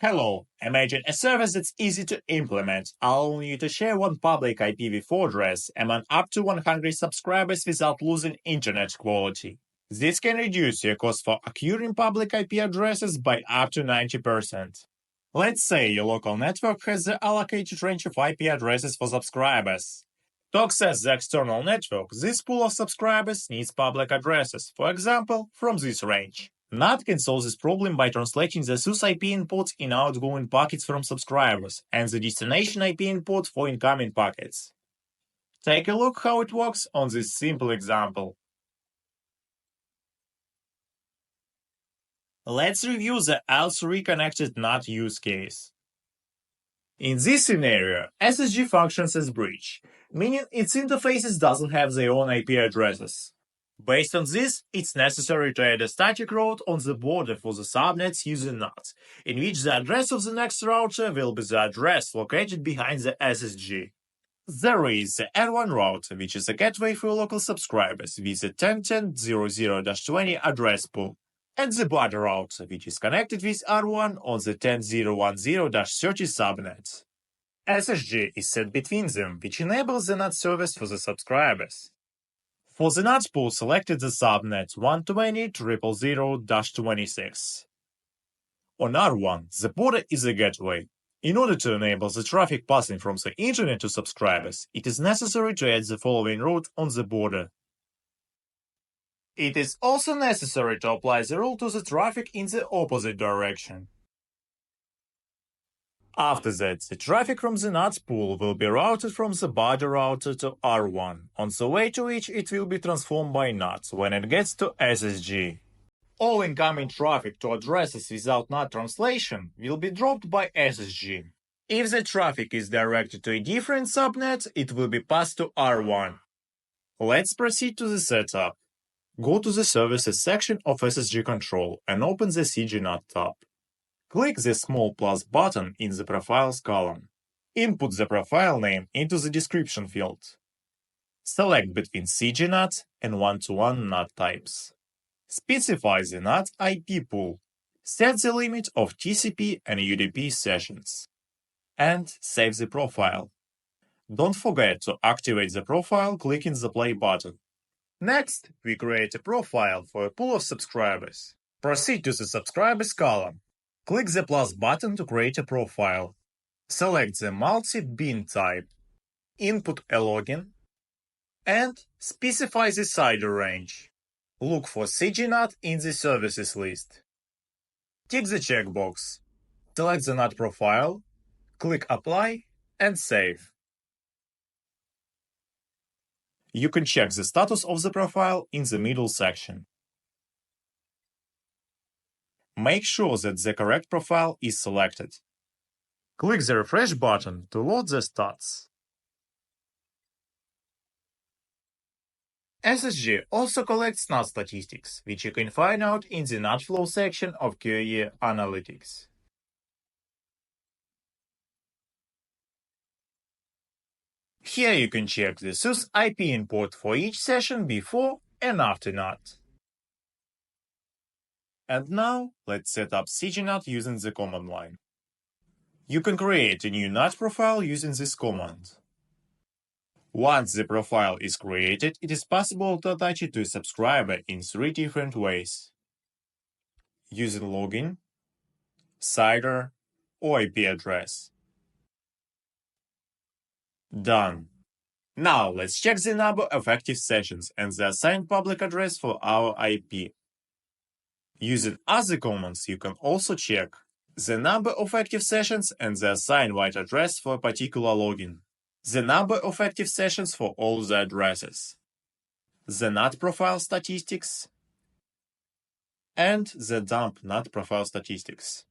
Hello, imagine a service that's easy to implement, allowing you to share one public IPv4 address among up to 100 subscribers without losing internet quality. This can reduce your cost for acquiring public IP addresses by up to 90%. Let's say your local network has the allocated range of IP addresses for subscribers. To access the external network, this pool of subscribers needs public addresses, for example, from this range. NAT can solve this problem by translating the source IP input in outgoing packets from subscribers and the destination IP input for incoming packets. Take a look how it works on this simple example. Let's review the L3-Connected NAT use case. In this scenario, SSG functions as bridge, meaning its interfaces doesn't have their own IP addresses. Based on this, it's necessary to add a static route on the border for the subnets using NAT, in which the address of the next router will be the address located behind the SSG. There is the N1 router, which is a gateway for local subscribers with the 10.10.00-20 address pool, and the border router, which is connected with R1 on the 10.010-30 subnet. SSG is set between them, which enables the NAT service for the subscribers. For the NAT pool, selected the subnet 120.0.0.26. On R1, the border is a gateway. In order to enable the traffic passing from the internet to subscribers, it is necessary to add the following route on the border. It is also necessary to apply the rule to the traffic in the opposite direction. After that, the traffic from the NAT pool will be routed from the border router to R1, on the way to which it will be transformed by NAT when it gets to SSG. All incoming traffic to addresses without NAT translation will be dropped by SSG. If the traffic is directed to a different subnet, it will be passed to R1. Let's proceed to the setup. Go to the Services section of SSG Control and open the CG-NAT tab. Click the small plus button in the Profiles column. Input the profile name into the description field. Select between CG-NAT and one-to-one NAT types. Specify the NAT IP pool. Set the limit of TCP and UDP sessions. And save the profile. Don't forget to activate the profile clicking the play button. Next, we create a profile for a pool of subscribers. Proceed to the Subscribers column. Click the plus button to create a profile. Select the multi-bin type. Input a login. And specify the CIDR range. Look for CG-NAT in the services list. Tick the checkbox. Select the NAT profile. Click Apply and Save. You can check the status of the profile in the middle section. Make sure that the correct profile is selected. Click the Refresh button to load the stats. SSG also collects NAT statistics, which you can find out in the NAT Flow section of GUI Analytics. Here you can check the source IP input for each session before and after NAT. And now, let's set up CG-NAT using the command line. You can create a new NAT profile using this command. Once the profile is created, it is possible to attach it to a subscriber in 3 different ways: using login, CIDR, or IP address. Done. Now let's check the number of active sessions and the assigned public address for our IP. Using other commands, you can also check the number of active sessions and the assigned white address for a particular login, the number of active sessions for all the addresses, the NAT profile statistics, and the dump NAT profile statistics.